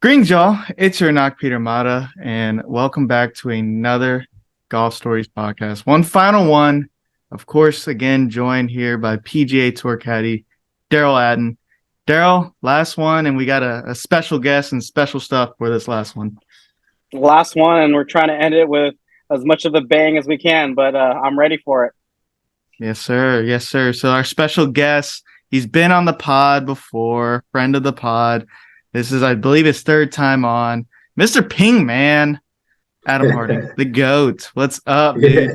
Greetings, y'all. It's your knock, Peter Mata, and welcome back to another Golf Stories podcast. One final one, of course, again, joined here by PGA Tour caddy Derell Aton. Derell, last one, and we got a special guest and special stuff for this last one. Last one, and we're trying to end it with as much of a bang as we can, but I'm ready for it. Yes, sir. Yes, sir. So our special guest, he's been on the pod before, friend of the pod. This is, I believe, his third time on. Mr. Ping Man, Adam Harding, the GOAT. What's up, dude?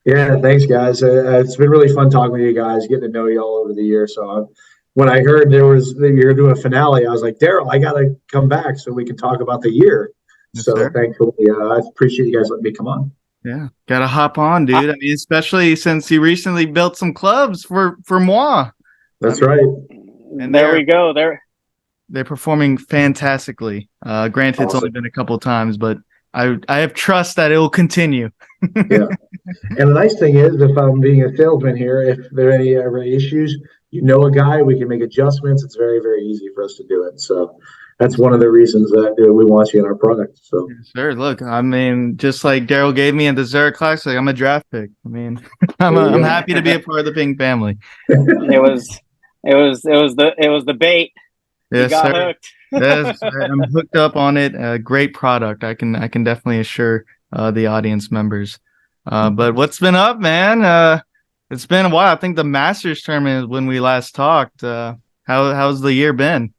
Yeah, thanks, guys. It's been really fun talking with you guys, getting to know you all over the year. So when I heard you were doing a finale, I was like, Derell, I got to come back so we can talk about the year. Yes, so sir. thankfully, I appreciate you guys letting me come on. Yeah, gotta hop on, dude. I mean, especially since you recently built some clubs for moi. That's right. And there we go. They're performing fantastically. Granted, It's only been a couple of times, but I have trust that it will continue. Yeah. And the nice thing is, if I'm being a salesman here, if there are any issues, you know a guy, we can make adjustments. It's very, very easy for us to do it. So that's one of the reasons that we want you in our product. So sure. Look, I mean, just like Derell gave me in the Derell Classic, I'm a draft pick. I mean, I'm happy to be a part of the Ping family. It was the bait. Yes, got sir. Hooked. Yes, I'm hooked up on it. Great product. I can definitely assure the audience members. But what's been up, man? It's been a while. I think the Masters tournament is when we last talked. How's the year been?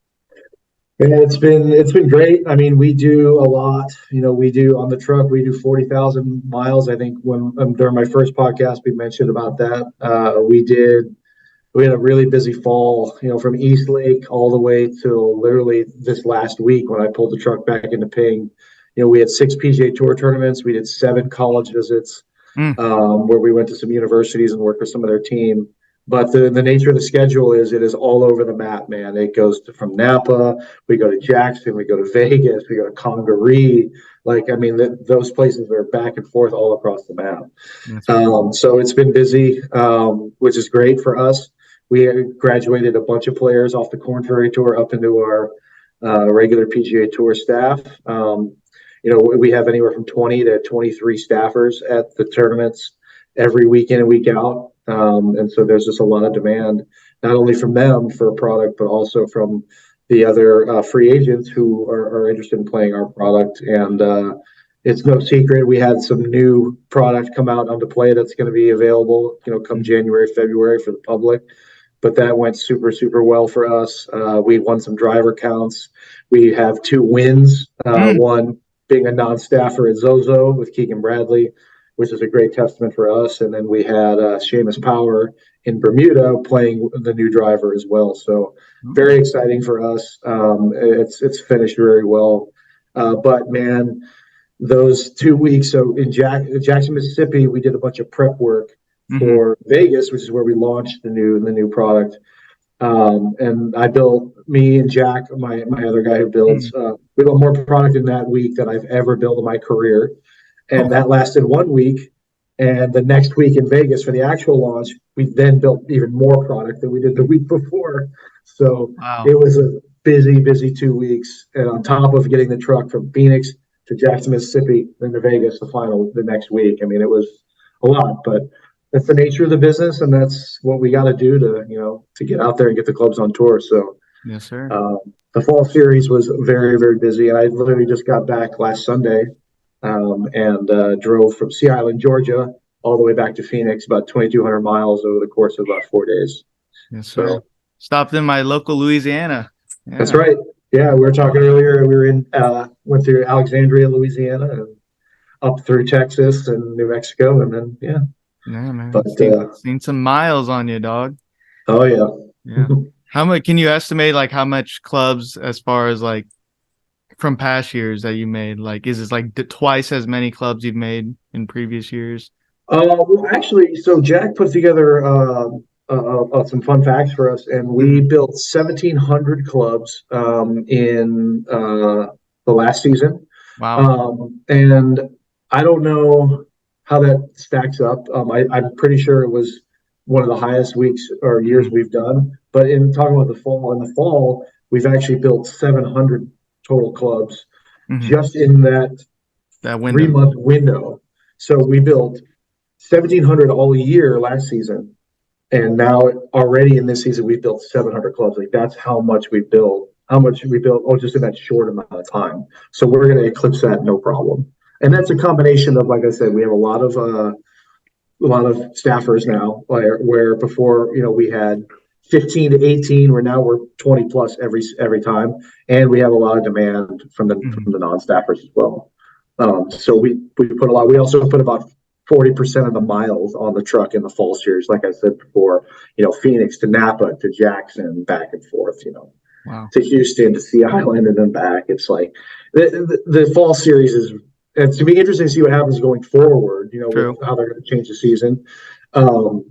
Yeah, it's been great. I mean, we do a lot. We do on the truck. We do 40,000 miles. I think when during my first podcast, we mentioned about that. We had a really busy fall, from East Lake all the way till literally this last week when I pulled the truck back into Ping. We had 6 PGA Tour tournaments. We did 7 college visits where we went to some universities and worked with some of their team. But the nature of the schedule is it is all over the map, man. It goes from Napa, we go to Jackson, we go to Vegas, we go to Congaree. Those places are back and forth all across the map. So it's been busy, which is great for us. We graduated a bunch of players off the Corn Ferry Tour up into our regular PGA Tour staff. We have anywhere from 20 to 23 staffers at the tournaments every week in and week out. And so there's just a lot of demand, not only from them for a product, but also from the other free agents who are interested in playing our product. And it's no secret we had some new product come out onto play that's going to be available, come January, February for the public. But that went super, super well for us. We won some driver counts. We have 2 wins, one being a non-staffer at Zozo with Keegan Bradley, which is a great testament for us. And then we had Seamus Power in Bermuda playing the new driver as well. So very exciting for us. It's finished very well. But man, those 2 weeks. So in Jackson, Mississippi, we did a bunch of prep work for Vegas, which is where we launched the new product. And I built, me and Jack, my other guy who builds, we built more product in that week than I've ever built in my career. And that lasted 1 week. And the next week in Vegas for the actual launch, we then built even more product than we did the week before. So It was a busy 2 weeks. And on top of getting the truck from Phoenix to Jackson, Mississippi, then to Vegas, the next week. I mean, it was a lot, but that's the nature of the business. And that's what we got to do to get out there and get the clubs on tour. So yes, sir. The fall series was very, very busy. I literally just got back last Sunday. And drove from Sea Island, Georgia, all the way back to Phoenix, about 2,200 miles over the course of about 4 days. Yes, sir. So, stopped in my local Louisiana. Yeah. That's right. Yeah, we were talking earlier. We were went through Alexandria, Louisiana, and up through Texas and New Mexico, and then Yeah, man. But seen some miles on you, dog. Oh yeah. Yeah. How much can you estimate? Like how much clubs, as far as like from past years that you made? Like, is this like twice as many clubs you've made in previous years? Well, actually, so Jack put together some fun facts for us, and we built 1,700 clubs in the last season. Wow. And I don't know how that stacks up. I'm pretty sure it was one of the highest weeks or years we've done. But in talking about in the fall, we've actually built 700 total clubs Mhm. just in that That window. 3-month window. So we built 1,700 all year last season, and now already in this season we've built 700 clubs. Like that's how much we built. How much we built? Oh, just in that short amount of time. So we're going to eclipse that, no problem. And that's a combination of, like I said, we have a lot of staffers now, where before, we had 15 to 18, where now we're 20 plus every time, and we have a lot of demand from the Mhm. non-staffers as well. So we put a lot. We also put about 40% of the miles on the truck in the fall series, like I said before. Phoenix to Napa to Jackson, back and forth. Wow. To Houston to Sea Island and then back. It's like the fall series is. It's to be interesting to see what happens going forward. True. With how they're going to change the season. Um,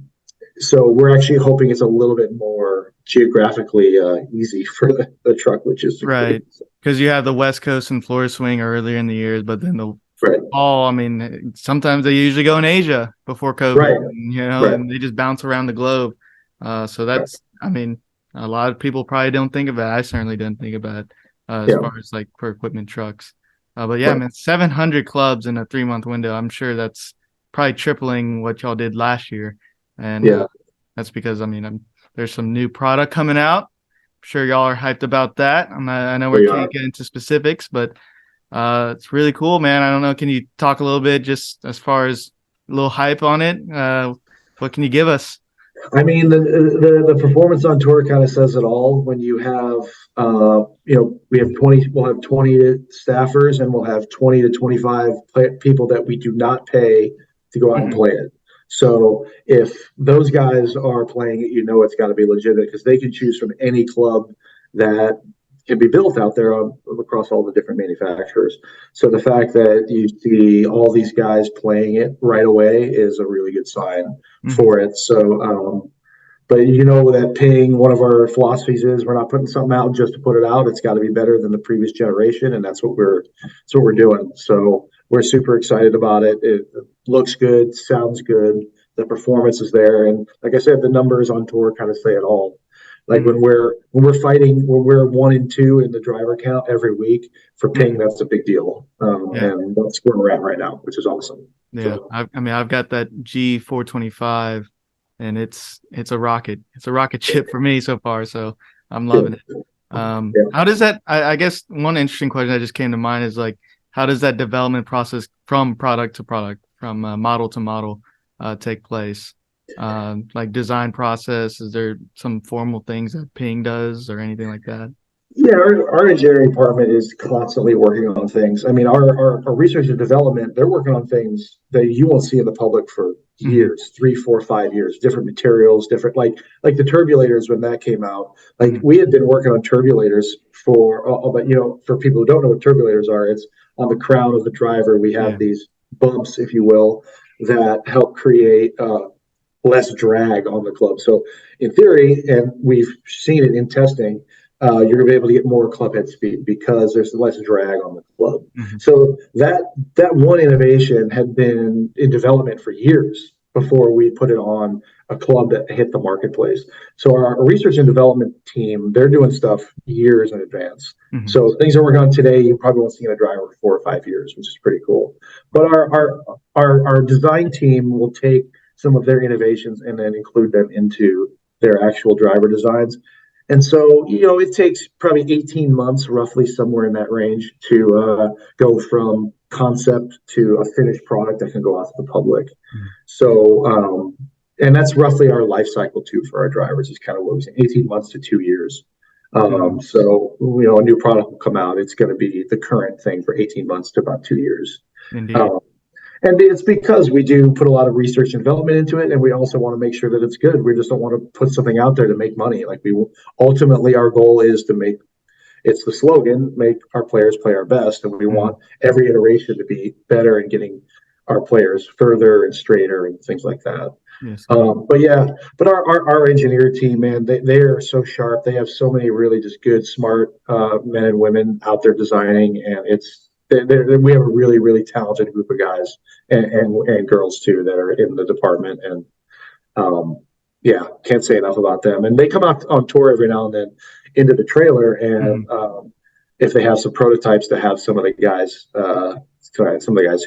so we're actually hoping it's a little bit more geographically easy for the truck, which is Right. great. Because you have the West Coast and Florida swing earlier in the years, but then the Right, fall, I mean, sometimes they usually go in Asia before COVID, right, right, and they just bounce around the globe. So right. that's, I mean, a lot of people probably don't think of that. I certainly didn't think about it as Yeah, far as like for equipment trucks. But yeah, right. man, 700 clubs in a 3-month window. I'm sure that's probably tripling what y'all did last year. And Yeah, that's because, I mean, there's some new product coming out. I'm sure y'all are hyped about that. I know we we can't are. get into specifics, but it's really cool, man. I don't know. Can you talk a little bit just as far as a little hype on it? What can you give us? I mean, the performance on tour kind of says it all. When you have, we have 20, we'll have 20 staffers, and we'll have 20 to 25 people that we do not pay to go out and Mhm. play it. So if those guys are playing it, it's got to be legitimate, because they can choose from any club that can be built out there across all the different manufacturers. So the fact that you see all these guys playing it right away is a really good sign Mhm. for it. So, but that paying, one of our philosophies is we're not putting something out just to put it out. It's got to be better than the previous generation, and that's what we're doing. So we're super excited about it. It looks good, sounds good. The performance is there, and like I said, the numbers on tour kind of say it all. Like Mhm. when we're 1 and 2 in the driver count every week for ping, Mhm. that's a big deal. Yeah. And that's where we're at right now, which is awesome. Yeah. So I mean, I've got that G425, and it's a rocket. It's a rocket ship for me so far. So I'm yeah, loving it. yeah. How does that? I guess one interesting question that just came to mind is like, how does that development process from product to product, from model to model, take place? Like design process, is there some formal things that Ping does or anything like that? Yeah, our engineering department is constantly working on things. I mean, our research and development, they're working on things that you won't see in the public for Hmm. years, 3, 4, 5 years, different materials, different, like the turbulators when that came out. Like Hmm. we had been working on turbulators but for people who don't know what turbulators are, it's on the crown of the driver. We have Yeah. these bumps, if you will, that help create less drag on the club. So in theory, and we've seen it in testing, you're going to be able to get more club head speed because there's less drag on the club. Hmm. So that one innovation had been in development for years before we put it on a club that hit the marketplace. So our research and development team, they're doing stuff years in advance. Hmm. So things that we're on today, you probably won't see in a driver for 4 or 5 years, which is pretty cool. But our design team will take some of their innovations and then include them into their actual driver designs. And so, it takes probably 18 months, roughly somewhere in that range, to go from concept to a finished product that can go out to the public. So, and that's roughly our life cycle too for our drivers, is kind of what we say, 18 months to 2 years. Hmm. So, a new product will come out. It's going to be the current thing for 18 months to about 2 years. Indeed. Um, and it's because we do put a lot of research and development into it, and we also want to make sure that it's good. We just don't want to put something out there to make money. Like ultimately, our goal is to make, it's the slogan, make our players play our best, and we Hmm. want every iteration to be better and getting our players further and straighter and things like that. Yes, indeed. But yeah, but our engineer team, man, they are so sharp. They have so many really just good, smart men and women out there designing, and we have a really, really talented group of guys and girls too that are in the department. And um, yeah, can't say enough about them. And they come out on tour every now and then into the trailer, Hmm. if they have some prototypes to have some of the guys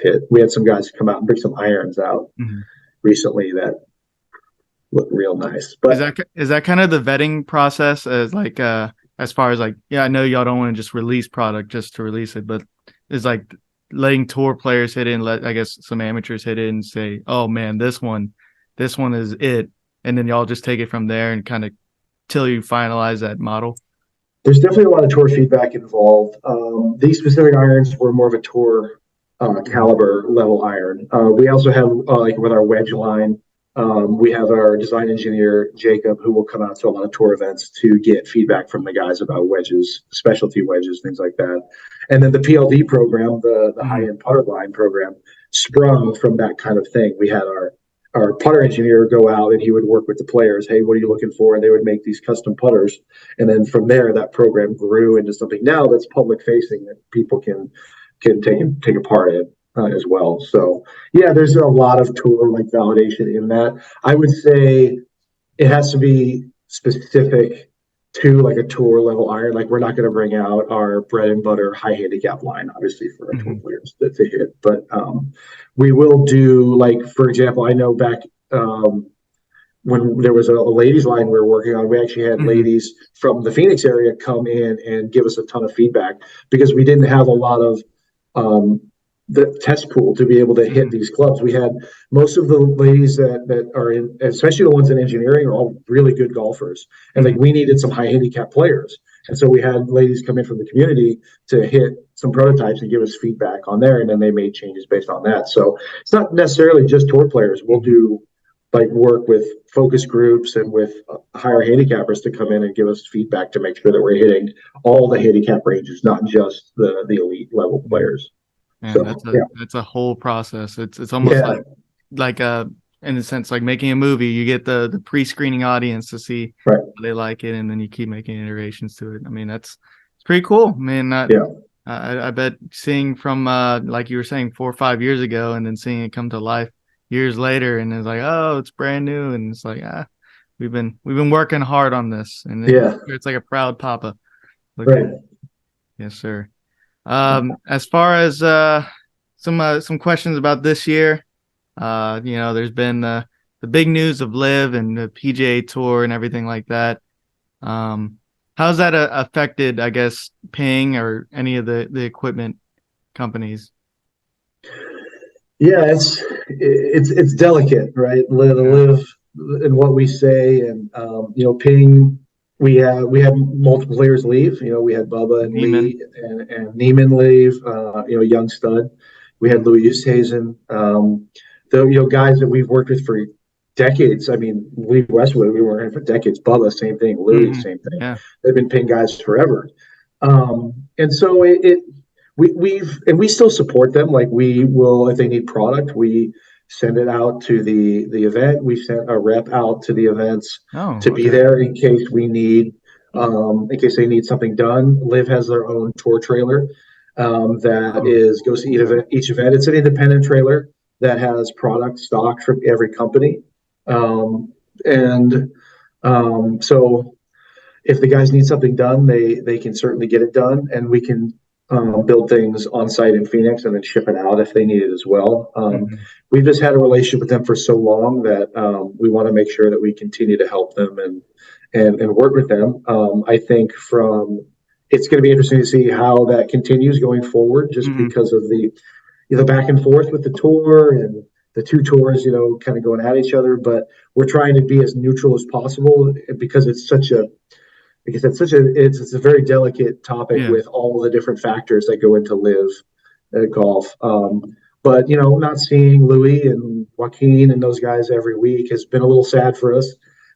hit. We had some guys come out and bring some irons out recently that look real nice. But is that kind of the vetting process as far as like, yeah, I know y'all don't want to just release product just to release it, but is like letting tour players hit it and let, I guess, some amateurs hit it and say, oh man, this one is it. And then y'all just take it from there and kind of till you finalize that model. There's definitely a lot of tour feedback involved. These specific irons were more of a tour caliber level iron. We also have like with our wedge line, we have our design engineer Jacob, who will come out to a lot of tour events to get feedback from the guys about wedges, specialty wedges, things like that. And then the PLD program, the high-end putter line program, sprung from that kind of thing. We had our putter engineer go out and he would work with the players. Hey, what are you looking for? And they would make these custom putters. And then from there, that program grew into something now that's public facing that people can take a part in as well. So yeah, there's a lot of tour like validation in that. I would say it has to be specific to like a tour level iron. Like we're not going to bring out our bread and butter high handicap line, obviously for our tour players to hit, but we will do, like, for example, I know back when there was a ladies line we were working on, we actually had ladies from the Phoenix area come in and give us a ton of feedback because we didn't have a lot of the test pool to be able to hit these clubs. We had most of the ladies that are in, especially the ones in engineering, are all really good golfers. And like we needed some high handicap players. And so we had ladies come in from the community to hit some prototypes and give us feedback on there. And then they made changes based on that. So it's not necessarily just tour players. We'll do like work with focus groups and with higher handicappers to come in and give us feedback to make sure that we're hitting all the handicap ranges, not just the elite level players. Man, So, that's a whole process. It's almost like in a sense like making a movie. You get the pre-screening audience to see how they like it, and then you keep making iterations to it. I mean, it's pretty cool, man. I bet seeing from like you were saying 4 or 5 years ago, and then seeing it come to life years later, and it's like, oh, it's brand new, and it's like, we've been working hard on this, and it's like a proud papa. Yes, sir. As far as some questions about this year, there's been the big news of Live and the PGA Tour and everything like that. How's that affected, I guess, Ping or any of the equipment companies? Yeah, it's delicate, right? Live in what we say, and Ping. We had multiple players leave. We had Bubba and Lee and Neiman leave. Young stud. We had Louis Oosthuizen. The guys that we've worked with for decades. I mean, Lee Westwood, we were in for decades. Bubba, same thing. Louis, same thing. Yeah. They've been Ping guys forever. And so we still support them. Like we will, if they need product, we send it out to the event. We sent a rep out to the events to be there in case we need, in case they need something done. Liv has their own tour trailer that goes to each event. It's an independent trailer that has product stock from every company. So if the guys need something done, they can certainly get it done, and we can build things on site in Phoenix and then ship it out if they need it as well. We've just had a relationship with them for so long that we want to make sure that we continue to help them and work with them. I think it's going to be interesting to see how that continues going forward, just because of the back and forth with the tour and the two tours, kind of going at each other. But we're trying to be as neutral as possible because it's it's a very delicate topic with all the different factors that go into live golf. But not seeing Louis and Joaquin and those guys every week has been a little sad for us.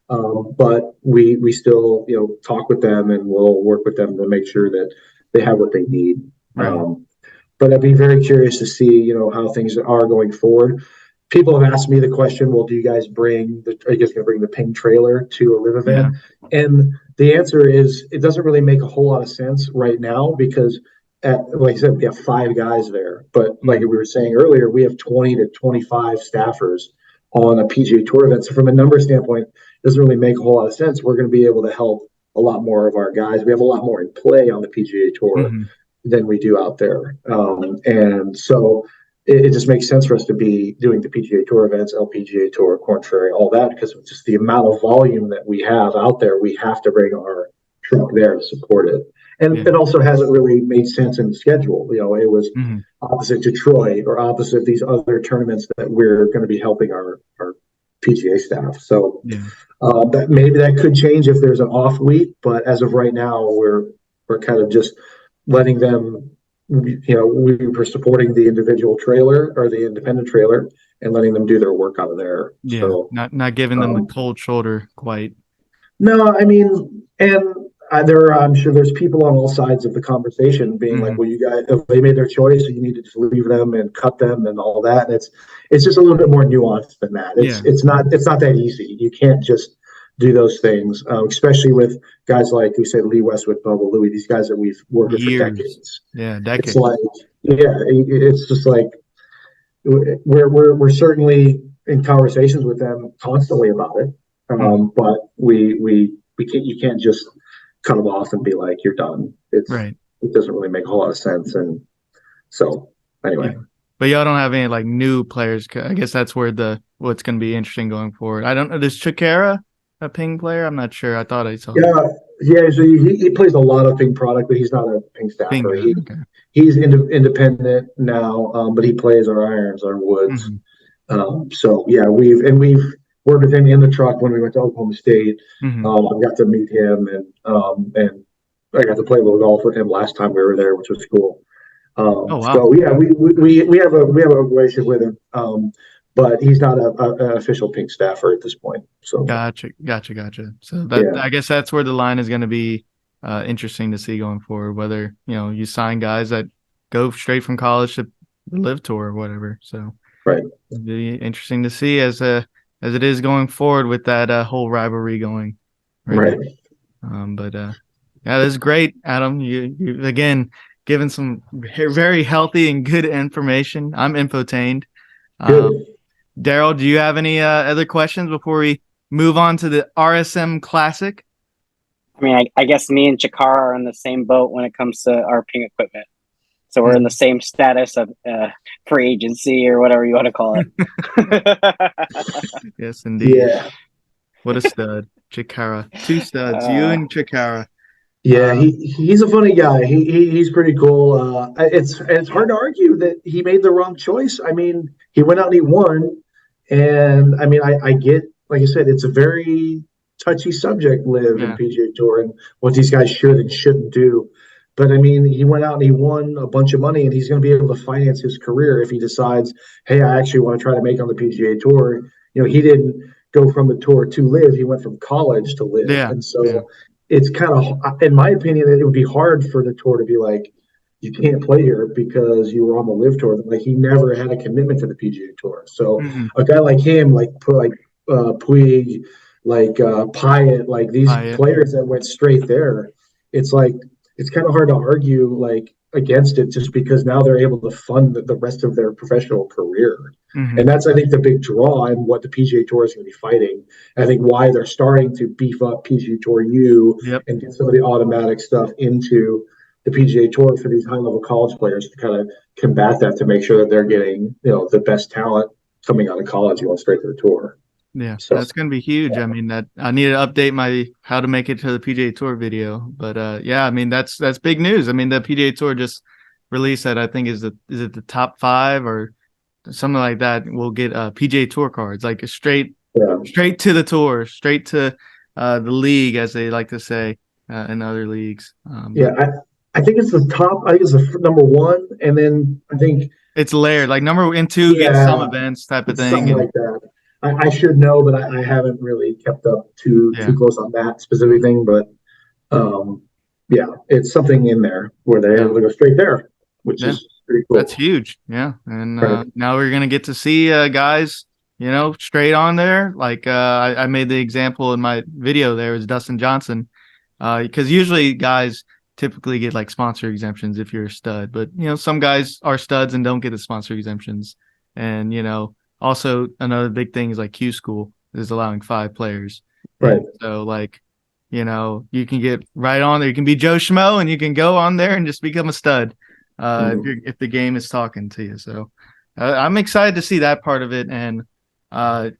But we still talk with them, and we'll work with them to make sure that they have what they need. But I'd be very curious to see how things are going forward. People have asked me the question, well, are you guys going to bring the Ping trailer to a live event? And the answer is, it doesn't really make a whole lot of sense right now because, like I said, we have 5 guys there. But like we were saying earlier, we have 20 to 25 staffers on a PGA Tour event. So from a number standpoint, it doesn't really make a whole lot of sense. We're going to be able to help a lot more of our guys. We have a lot more in play on the PGA Tour than we do out there, and so it just makes sense for us to be doing the PGA Tour events, LPGA Tour, Corn Ferry, all that, because of just the amount of volume that we have out there. We have to bring our truck there to support it. And it also hasn't really made sense in the schedule. You know, it was opposite Detroit or opposite these other tournaments that we're going to be helping our PGA staff. So that maybe that could change if there's an off week, but as of right now, we're kind of just letting them. You know, we were supporting the individual trailer or the independent trailer and letting them do their work out of there. Yeah, so, not giving them the cold shoulder quite. No, I mean, and I'm sure there's people on all sides of the conversation being like, well, you guys, if they made their choice, you need to just leave them and cut them and all that. And it's just a little bit more nuanced than that. It's not that easy. You can't just do those things, especially with guys like we said, Lee Westwood, Bubba Louie, these guys that we've worked with for decades. Yeah, decades. It's like, it's just like we're certainly in conversations with them constantly about it, but you can't just cut them off and be like, you're done. It doesn't really make a whole lot of sense. And so anyway. Yeah. But y'all don't have any like new players. I guess that's where what's going to be interesting going forward. I don't know. Does Chikara a ping player? I'm not sure. I thought I saw. Yeah. So he plays a lot of ping product, but he's not a ping staffer. He's independent now, but he plays our irons, our woods. So yeah, we've worked with him in the truck when we went to Oklahoma State. I got to meet him and I got to play a little golf with him last time we were there, which was cool. So yeah, we have a relationship with him, but he's not an official pink staffer at this point. So gotcha. So that I guess that's where the line is going to be interesting to see going forward. Whether you sign guys that go straight from college to the Live Tour or whatever. So it'll be interesting to see as it is going forward with that whole rivalry going. Right. Yeah, this is great, Adam. You again given some very healthy and good information. I'm infotained. Derell, do you have any other questions before we move on to the RSM Classic? I mean, I guess me and Chikara are in the same boat when it comes to our ping equipment. So we're in the same status of free agency or whatever you want to call it. Yes, indeed. Yeah. What a stud. Chikara. Two studs, you and Chikara. Yeah, he's a funny guy. He's pretty cool. It's hard to argue that he made the wrong choice. I mean, he went out and he won. And I mean, I get, like I said, it's a very touchy subject, Live and PGA Tour, and what these guys should and shouldn't do. But I mean, he went out and he won a bunch of money, and he's going to be able to finance his career if he decides, hey, I actually want to try to make on the PGA Tour. He didn't go from the tour to Live; he went from college to Live, and so it's kind of, in my opinion, it would be hard for the tour to be like, you can't play here because you were on the Live Tour. Like he never had a commitment to the PGA Tour. So a guy like him, like Puig, like Pyatt, like these players that went straight there, it's like it's kind of hard to argue like against it just because now they're able to fund the rest of their professional career. And that's, I think, the big draw and what the PGA Tour is going to be fighting. I think why they're starting to beef up PGA Tour U and get some of the automatic stuff into the PGA Tour for these high-level college players to kind of combat that, to make sure that they're getting the best talent coming out of college going straight to the tour. Yeah, so that's going to be huge. I mean, that I need to update my how to make it to the PGA Tour video, but I mean that's big news. I mean, the PGA Tour just released that. I think is it the top 5 or something like that. We'll get PGA Tour cards, like straight to the tour, straight to the league, as they like to say in other leagues. I think it's the top. I think it's the number 1, and then I think it's layered, like number 1 and 2 get some events type of thing, something like that. I should know, but I haven't really kept up too close on that specific thing. But it's something in there where they're able to go straight there, which is pretty cool. That's huge. Yeah, and now we're gonna get to see guys, straight on there. Like I made the example in my video there is Dustin Johnson, because usually guys typically get like sponsor exemptions if you're a stud, but some guys are studs and don't get the sponsor exemptions, and also another big thing is like Q School is allowing 5 players, right? And so like you can get right on there. You can be Joe Schmo and you can go on there and just become a stud if the game is talking to you. So I'm excited to see that part of it. And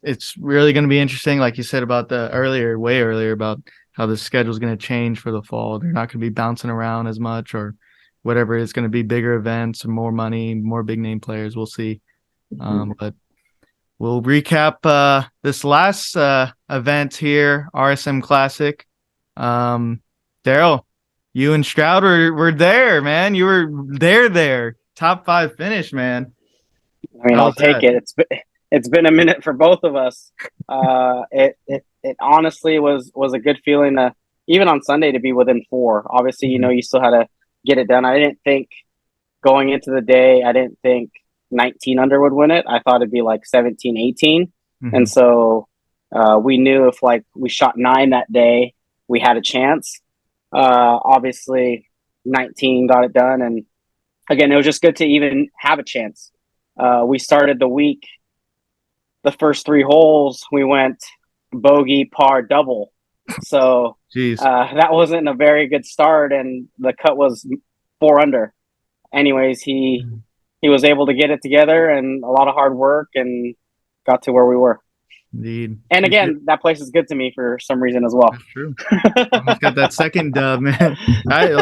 it's really going to be interesting, like you said about way earlier, about how the schedule is going to change for the fall. They're not going to be bouncing around as much or whatever. It's going to be bigger events or more money, more big name players. We'll see. But we'll recap this last event here, RSM Classic. Derell, you and Stroud were there, man. You were there. Top 5 finish, man. I mean, I'll take it. It's been a minute for both of us. It honestly was a good feeling to, even on Sunday, to be within 4. Obviously, you still had to get it done. I didn't think going into the day, 19 under would win it. I thought it'd be like 17, 18. And so we knew if like we shot 9 that day, we had a chance. Obviously 19 got it done. And again, it was just good to even have a chance. We started the week, the first 3 holes, we went bogey, par, double. So that wasn't a very good start. And the cut was 4 under. Anyways, he was able to get it together and a lot of hard work and got to where we were. Indeed. And again, that place is good to me for some reason as well. That's true. Almost got that second dub, man. I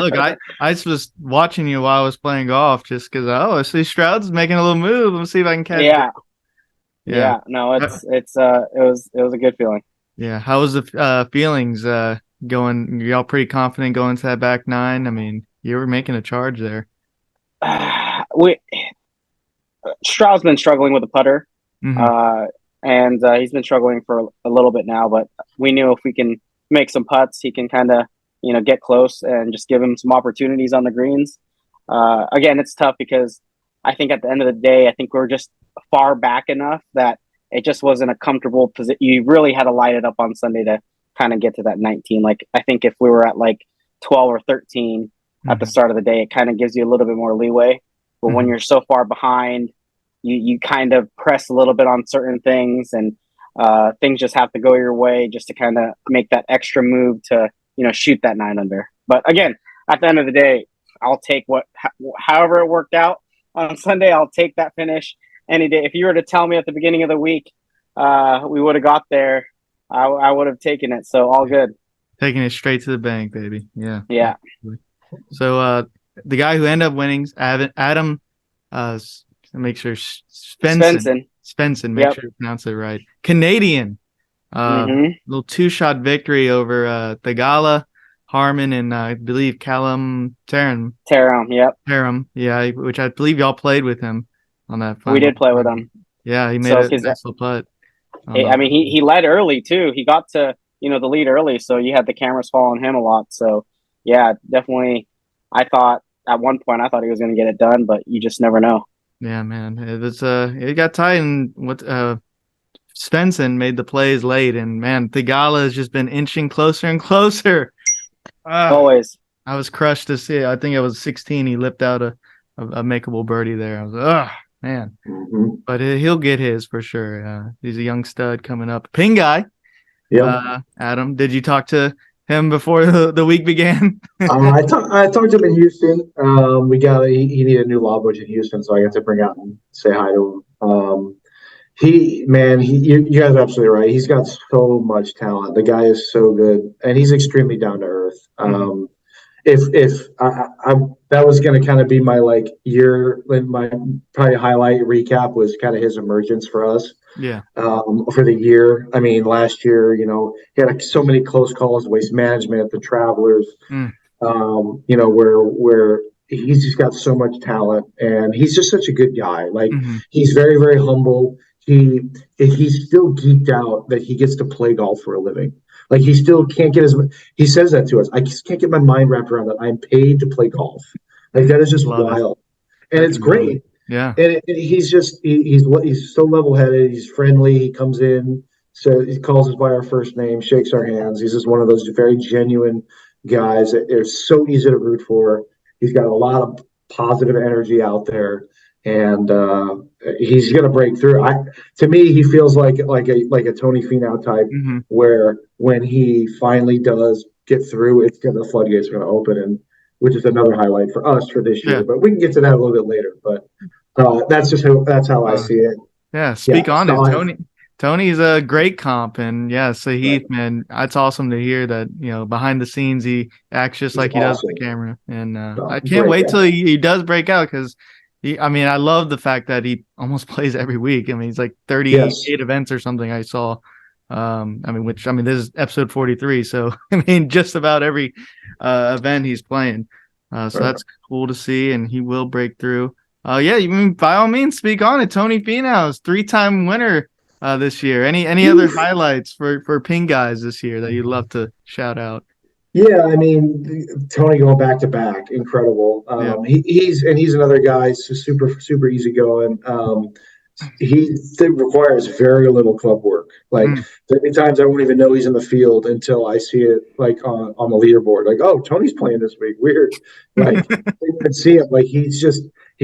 was watching you while I was playing golf just because I see Stroud's making a little move. Let me see if I can catch it. Yeah. No, it was a good feeling. Yeah. How was the feelings going? Y'all pretty confident going to that back 9? I mean, you were making a charge there. Stroud's been struggling with the putter. And he's been struggling for a little bit now, but we knew if we can make some putts, he can kind of, get close and just give him some opportunities on the greens. Again, it's tough because I think at the end of the day, I think we're just far back enough that it just wasn't a comfortable position. You really had to light it up on Sunday to kind of get to that 19. Like, I think if we were at like 12 or 13 at the start of the day, it kind of gives you a little bit more leeway. But when you're so far behind, you kind of press a little bit on certain things, and things just have to go your way just to kind of make that extra move to, shoot that 9 under. But again, at the end of the day, I'll take however it worked out on Sunday. I'll take that finish any day. If you were to tell me at the beginning of the week we would have got there, I would have taken it. So all good. Taking it straight to the bank, baby. Yeah. Yeah. So the guy who ended up winning, Adam, make sure Svensson. Make sure you pronounce it right. Canadian. Little 2-shot victory over Thagala, Harmon, and I believe Callum Taram. Taram, yeah, which I believe y'all played with him on that. We did play with him. Yeah, he made a nice little putt. I mean, he led early too. He got to the lead early, so you had the cameras following him a lot. So yeah, definitely. I thought at one point he was going to get it done, but you just never know. Yeah, man, it got tight, and Svensson made the plays late, and man, Thagala has just been inching closer and closer. Always. I was crushed to see it. I think it was 16. He lipped out a makeable birdie there. I was like, man. But he'll get his for sure. He's a young stud coming up. Ping guy. Yeah. Adam, did you talk to him before the week began? I talked to him in Houston. He needed a new lob wedge in Houston, so I got to bring out and say hi to him. You guys are absolutely right. He's got so much talent. The guy is so good, and he's extremely down to earth. If that was going to kind of be my my probably highlight recap was kind of his emergence for us. Yeah. For the year. I mean, last year, he had so many close calls, Waste Management at the Travelers. Where he's just got so much talent, and he's just such a good guy. Like he's very, very humble. He's still geeked out that he gets to play golf for a living. Like he still can't get he says that to us. I just can't get my mind wrapped around that I'm paid to play golf. Like that is just wild. And it's great. Yeah. And he's so level headed. He's friendly. He comes in, so he calls us by our first name, shakes our hands. He's just one of those very genuine guys that are so easy to root for. He's got a lot of positive energy out there. And he's going to break through. To me, he feels like a Tony Finau type, where when he finally does get through, the floodgates are going to open, and which is another highlight for us for this year. Yeah. But we can get to that a little bit later. But that's how I see it. Yeah, speak on it, so Tony. Tony's a great comp, and yeah, Sahith, man, it's awesome to hear that, behind the scenes he acts just like he does awesome. on the camera, and I can't Great wait guy. till he does break out, because I love the fact that he almost plays every week. I mean, he's like 38 events or something I saw. This is episode 43, so I mean, just about every event he's playing. So that's cool to see, and he will break through. By all means, speak on it. Tony Finau's 3-time winner this year. Any other highlights for ping guys this year that you'd love to shout out? Yeah, I mean, Tony going back to back, incredible. He's another guy, super easygoing. He requires very little club work. Like there many times I won't even know he's in the field until I see it like on the leaderboard. Like, oh, Tony's playing this week. Weird. Like you can see it. Like he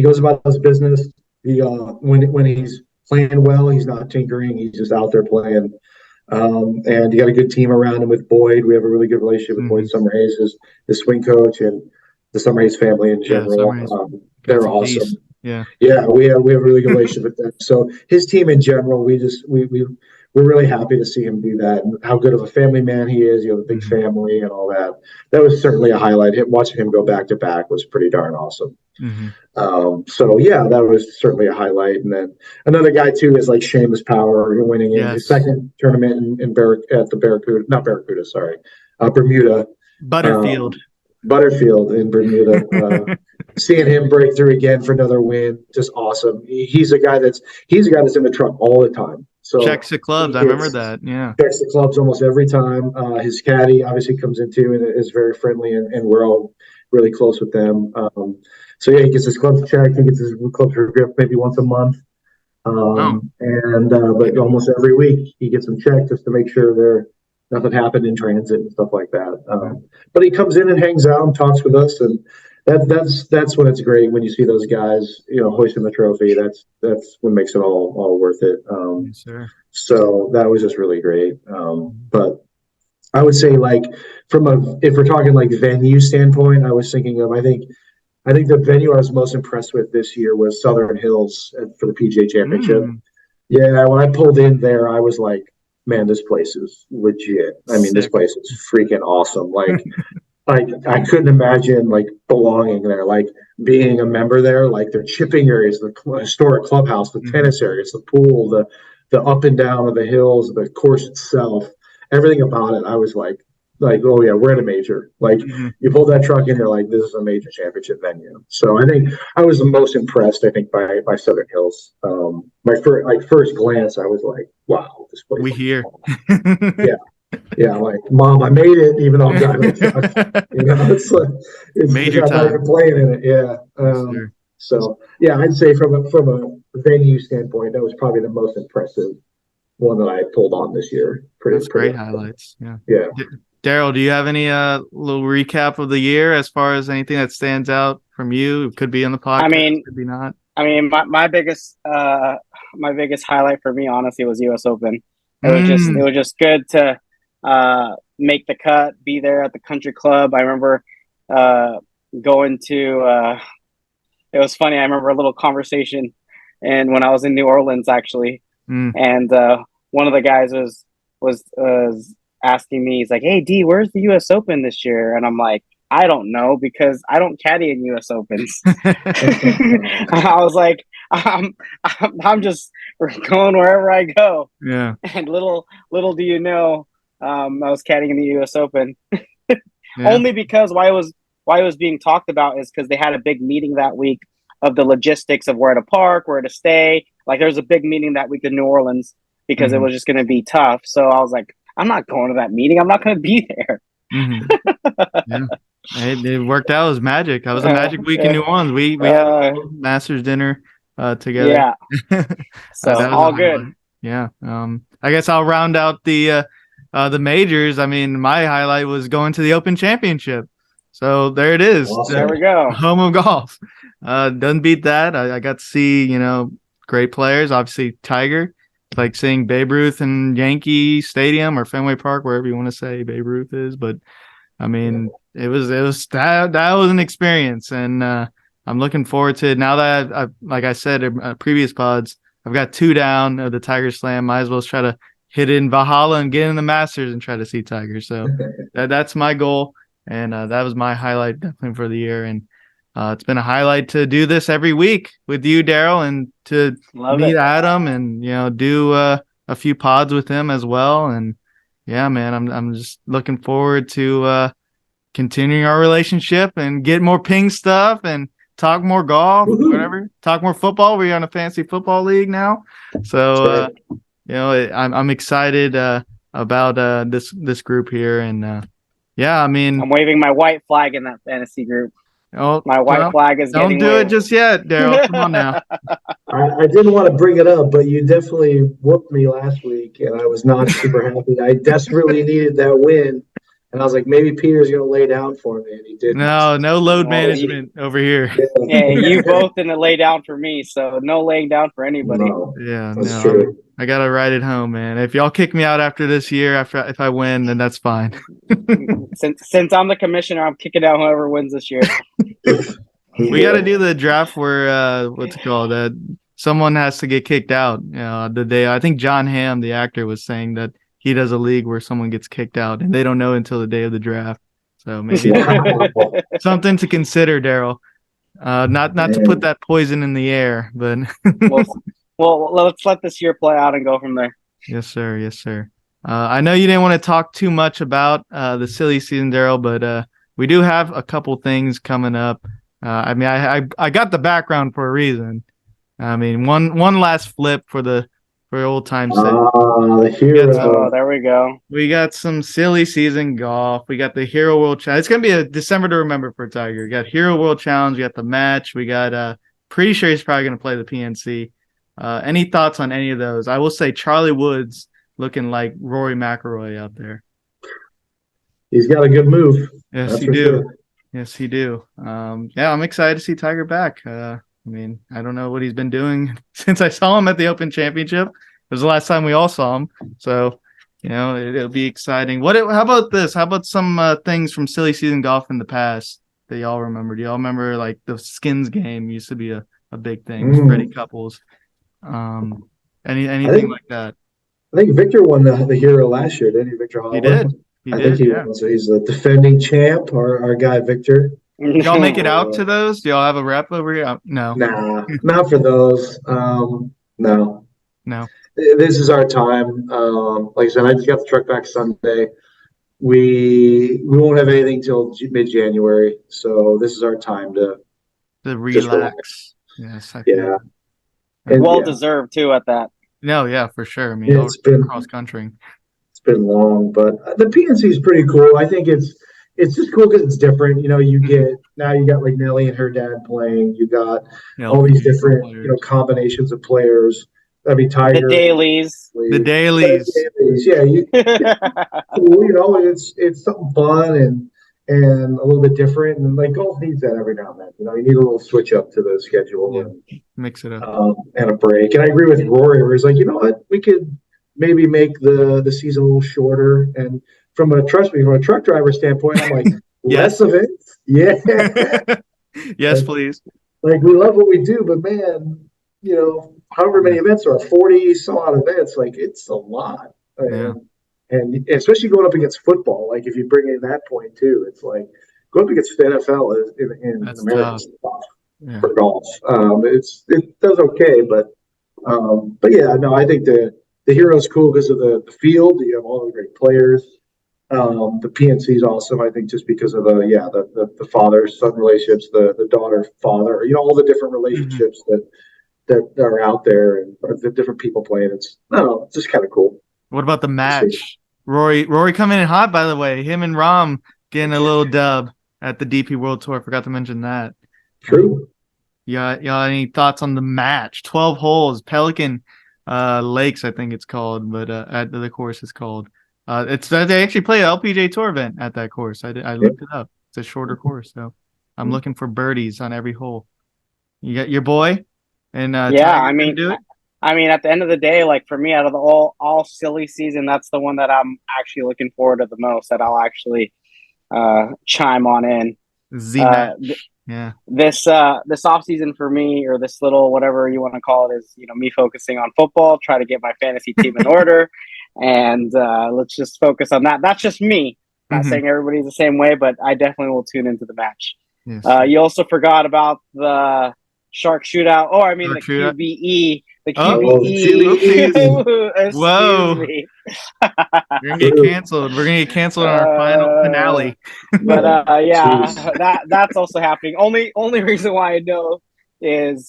goes about his business. He when he's playing well, he's not tinkering. He's just out there playing. And you got a good team around him with Boyd. We have a really good relationship with Boyd Summerhays, his swing coach, and the Summerhays family in general. They're awesome. Peace. Yeah, we have a really good relationship with them. So his team in general, we're really happy to see him do that, and how good of a family man he is. A big family and all that. That was certainly a highlight. Watching him go back to back was pretty darn awesome. That was certainly a highlight. And then another guy too is like Seamus Power, winning in his second tournament in Bermuda. Butterfield in Bermuda. Seeing him break through again for another win, just awesome. He's a guy that's in the truck all the time. So checks the clubs. I remember that. Yeah, checks the clubs almost every time. His caddy obviously comes into and is very friendly, and we're all really close with them. He gets his clubs checked. He gets his clubs grip maybe once a month, but almost every week he gets them checked just to make sure nothing happened in transit and stuff like that. But he comes in and hangs out and talks with us, and that's when it's great when you see those guys, hoisting the trophy. That's what makes it all worth it. Yes, sir. So that was just really great. But I would say, like, if we're talking like venue standpoint, I was thinking of, I think the venue I was most impressed with this year was Southern Hills for the PGA Championship. Yeah, when I pulled in there, I was like, man, this place is legit. I mean, this place is freaking awesome. Like, I couldn't imagine like belonging there, like being a member there. Like their chipping areas, the historic clubhouse, the tennis areas, the pool, the up and down of the hills, the course itself, everything about it. I was like, oh yeah, we're in a major. Like you pull that truck in, you're like, this is a major championship venue. So I think I was the most impressed. I think by Southern Hills. My first glance, I was like, wow, this place. We here. Yeah, like, Mom, I made it, even though I'm driving a truck. It's major I'm time. not even playing in it. Yeah. So yeah, I'd say from a venue standpoint, that was probably the most impressive one that I pulled on this year. That's great highlights. Yeah. Darryl, do you have any little recap of the year as far as anything that stands out from you? It could be on the podcast, could be not. I mean, my biggest highlight for me, honestly, was U.S. Open. It was just good to make the cut, be there at the country club. I remember going to it was funny. I remember a little conversation, and when I was in New Orleans, actually, and one of the guys was asking me, he's like, "Hey D, where's the U.S. Open this year?" And I'm like, "I don't know, because I don't caddy in U.S. Opens." I was like, I'm just going wherever I go. Yeah. And little do you know, I was caddying in the U.S. Open. Only because why it was being talked about is because they had a big meeting that week of the logistics of where to park, where to stay. Like there was a big meeting that week in New Orleans because it was just going to be tough. So I was like, I'm not going to that meeting. I'm not going to be there. Yeah. It worked out. It was magic. That was a magic week in New Orleans. We had a Masters dinner together. Yeah. So all good. Yeah. I guess I'll round out the majors. I mean, my highlight was going to the Open Championship. So there it is. Awesome. There we go. Home of golf. Doesn't beat that. I got to see, great players. Obviously, Tiger. Like seeing Babe Ruth in Yankee Stadium or Fenway Park, wherever you want to say Babe Ruth is. But I mean, it was that was an experience, and I'm looking forward to it. Now that I've like I said in previous pods, I've got 2 down of the Tiger Slam. Might as well try to hit it in Valhalla and get in the Masters and try to see Tiger. So that's my goal, and that was my highlight definitely for the year. And it's been a highlight to do this every week with you, Derell, and to meet Adam and do a few pods with him as well. And yeah, man, I'm just looking forward to continuing our relationship and get more ping stuff and talk more golf, whatever. Talk more football. We're on a fantasy football league now, so I'm excited about this group here. And yeah, I mean, I'm waving my white flag in that fantasy group. Oh, my white flag is don't getting do waved. it just yet, Derell. Come on now. I didn't want to bring it up, but you definitely whooped me last week, and I was not super happy. I desperately needed that win, and I was like, maybe Peter's going to lay down for me, and he didn't. No load management over here. Yeah, you both didn't lay down for me, so no laying down for anybody. No, yeah, that's true. I gotta ride it home, man. If y'all kick me out after this year, if I win, then that's fine. Since I'm the commissioner, I'm kicking out whoever wins this year. We got to do the draft where what's it called? Someone has to get kicked out. The day I think John Hamm, the actor, was saying that he does a league where someone gets kicked out and they don't know until the day of the draft. So maybe something to consider, Derell. Not to put that poison in the air, but well, let's let this year play out and go from there. Yes, sir. Yes, sir. I know you didn't want to talk too much about the silly season, Derell, but we do have a couple things coming up. I mean, I got the background for a reason. I mean, one last flip for old time's sake. The hero. There we go. We got some silly season golf. We got the Hero World Challenge. It's gonna be a December to remember for Tiger. We got Hero World Challenge. We got the match. We got pretty sure he's probably gonna play the PNC. Any thoughts on any of those? I will say Charlie Woods looking like Rory McIlroy out there. He's got a good move. Yes, he do. Sure. Yes, he do. Yeah, I'm excited to see Tiger back. I mean, I don't know what he's been doing since I saw him at the Open Championship. It was the last time we all saw him. So, it'll be exciting. How about this? How about some things from silly season golf in the past that y'all remember? Do y'all remember like the skins game used to be a big thing? Freddie Couples. Anything like that? I think Victor won the Hero last year, didn't he, Victor Holloway? He did. I think he won. So he's the defending champ, our guy Victor. Did y'all make it out to those? Do y'all have a rep over here? No. Nah, not for those. No. This is our time. Like I said, I just got the truck back Sunday. We won't have anything till mid-January, so this is our time to relax. Yes, I feel well-deserved too at that. No, yeah, for sure. I mean, it's been cross country. It's been long, but the PNC is pretty cool. I think it's just cool because it's different. You get now you got like Nelly and her dad playing. You got all these different combinations of players. I mean, Tiger, the dailies. Yeah, it's something fun and a little bit different, and like golf needs that every now and then. You need a little switch up to the schedule and mix it up and a break. And I agree with Rory, where he's like, you know what, we could maybe make the season a little shorter. And from a truck driver standpoint, I'm like, less of it, yes, please. Like we love what we do, but man, however many events there are, 40 some odd events, like it's a lot. And especially going up against football, like if you bring in that point too, it's like going up against the NFL in America for golf. It does okay, but yeah, no, I think the Hero's cool because of the field. You have all the great players. The PNC is awesome, I think, just because of the father-son relationships, the daughter-father, all the different relationships that are out there and the different people playing. It's just kind of cool. What about the match? Rory coming in hot, by the way. Him and Rahm getting a little dub at the DP World Tour. I forgot to mention that. True. Y'all any thoughts on the match? 12 holes, Pelican Lakes, I think it's called, but at the course is called. They actually play an LPGA Tour event at that course. I looked it up. It's a shorter course, so I'm looking for birdies on every hole. You got your boy, and Tiger do it? I mean, at the end of the day, like for me, out of the all silly season, that's the one that I'm actually looking forward to the most. That I'll actually chime on in. Z-Match. Yeah. This off season for me, or this little whatever you want to call it, is me focusing on football, try to get my fantasy team in order, and let's just focus on that. That's just me. Not saying everybody's the same way, but I definitely will tune into the match. Yes. You also forgot about the Shark Shootout. Oh, I mean the QBE. The QBE. Excuse Whoa. me. You're gonna get canceled. We're gonna get canceled on our final finale. But that's also happening. Only reason why I know is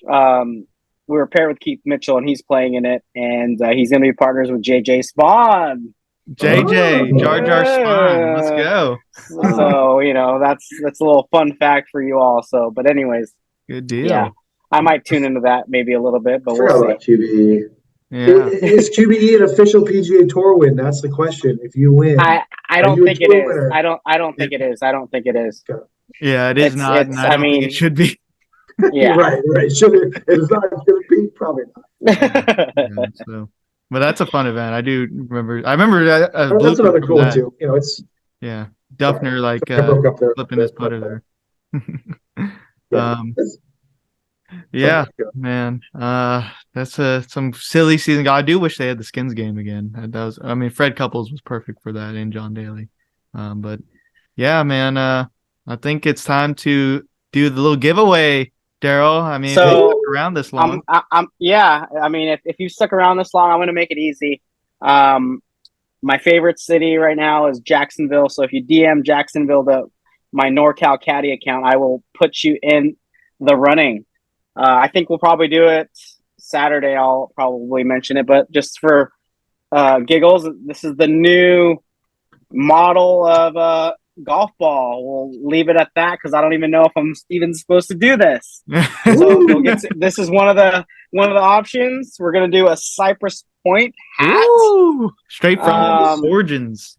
we were paired with Keith Mitchell, and he's playing in it, and he's gonna be partners with JJ Spawn. JJ, Jar Jar Spawn. Let's go. So that's a little fun fact for you all. So, but anyways, good deal. Yeah, I might tune into that maybe a little bit, but we'll see. QBE. Yeah. Is QBE an official PGA Tour win? That's the question. If you win, I don't think it is. I don't think it is. I don't think it is. Yeah, it is not. And I don't think it should be. Yeah, right. Should it? It's not going to be. Probably not. So, but that's a fun event. I do remember. I remember that. That's another cool one too. It's Duffner flipping his putter there. Yeah, man. That's some silly season. I do wish they had the Skins game again. Fred Couples was perfect for that, and John Daly. But yeah, man. I think it's time to do the little giveaway, Derell. I mean, so, if you stuck around this long. If you stuck around this long, I'm going to make it easy. My favorite city right now is Jacksonville. So if you DM Jacksonville to my NorCal Caddy account, I will put you in the running. I think we'll probably do it Saturday. I'll probably mention it, but just for giggles, this is the new model of golf ball. We'll leave it at that because I don't even know if I'm even supposed to do this. So this is one of the options. We're gonna do a Cypress Point hat. Ooh, straight from origins.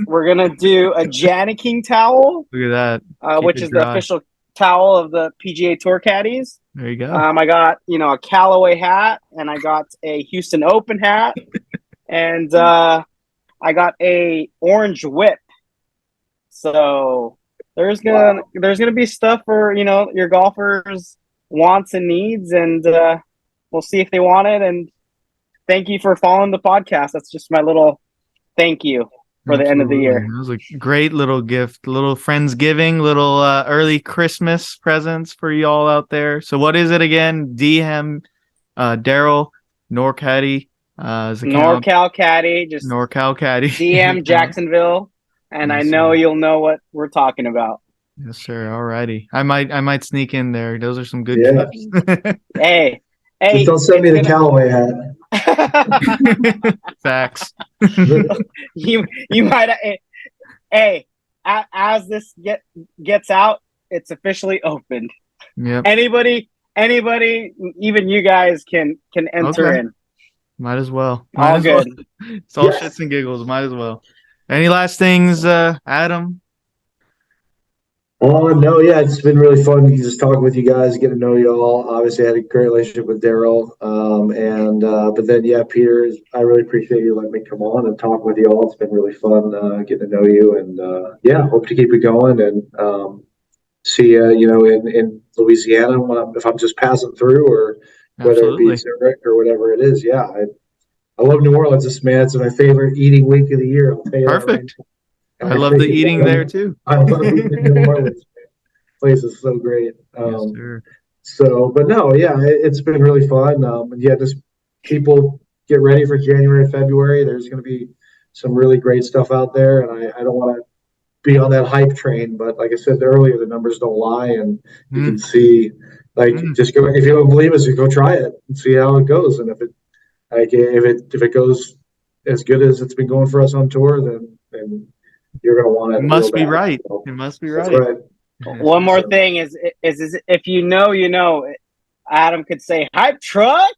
We're gonna do a Janiking towel. Look at that, which is the official towel of the PGA Tour caddies. There you go. I got a Callaway hat, and I got a Houston Open hat, and I got a orange whip. So there's gonna be stuff for your golfers' wants and needs, and we'll see if they want it. And thank you for following the podcast. That's just my little thank you for the end of the year. That was a great little gift, little Friendsgiving, little early Christmas presents for y'all out there. So what is it again? DM Derell NorCaddy. NorCal Caddy. Just NorCal Caddy. DM Jacksonville, and I know you'll know what we're talking about. Yes, sir. Alrighty. I might sneak in there. Those are some good gifts. Hey. Just don't send me the Callaway hat. Facts. you might. Hey, as this gets out, it's officially opened. Yep. Anybody, even you guys can enter in. Might as well. All good. It's all shits and giggles. Might as well. Any last things, Adam? No, it's been really fun just talking with you guys, getting to know you all. Obviously, I had a great relationship with Derell, but then Peter, I really appreciate you letting me come on and talk with you all. It's been really fun getting to know you, and hope to keep it going and see you, in Louisiana if I'm just passing through, or whether it be Zurich or whatever it is. I love New Orleans. It's my favorite eating week of the year. I'll tell you. Perfect. I love the eating there too. I love eating in New Orleans. Place is so great. Yes, sir. It's been really fun. Just people get ready for January, February. There's going to be some really great stuff out there, and I don't want to be on that hype train, but like I said earlier, the numbers don't lie, and you can see. Just go. If you don't believe us, you go try it and see how it goes. And if it goes as good as it's been going for us on tour, then you're going to want it. It must be right. It must be right. One more thing is if you know, Adam could say hype truck,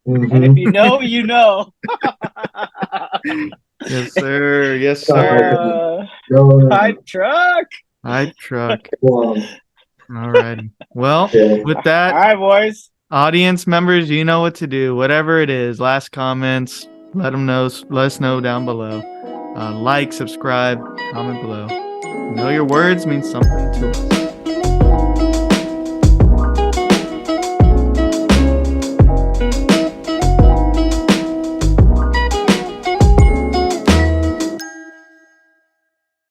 and if you know, you know. Yes, sir. Yes, sir. Hype truck. Hype truck. All righty. Well, with that, all right, boys. Audience members, you know what to do. Whatever it is, last comments, let us know down below. Like, subscribe, comment below. know your words mean something to us.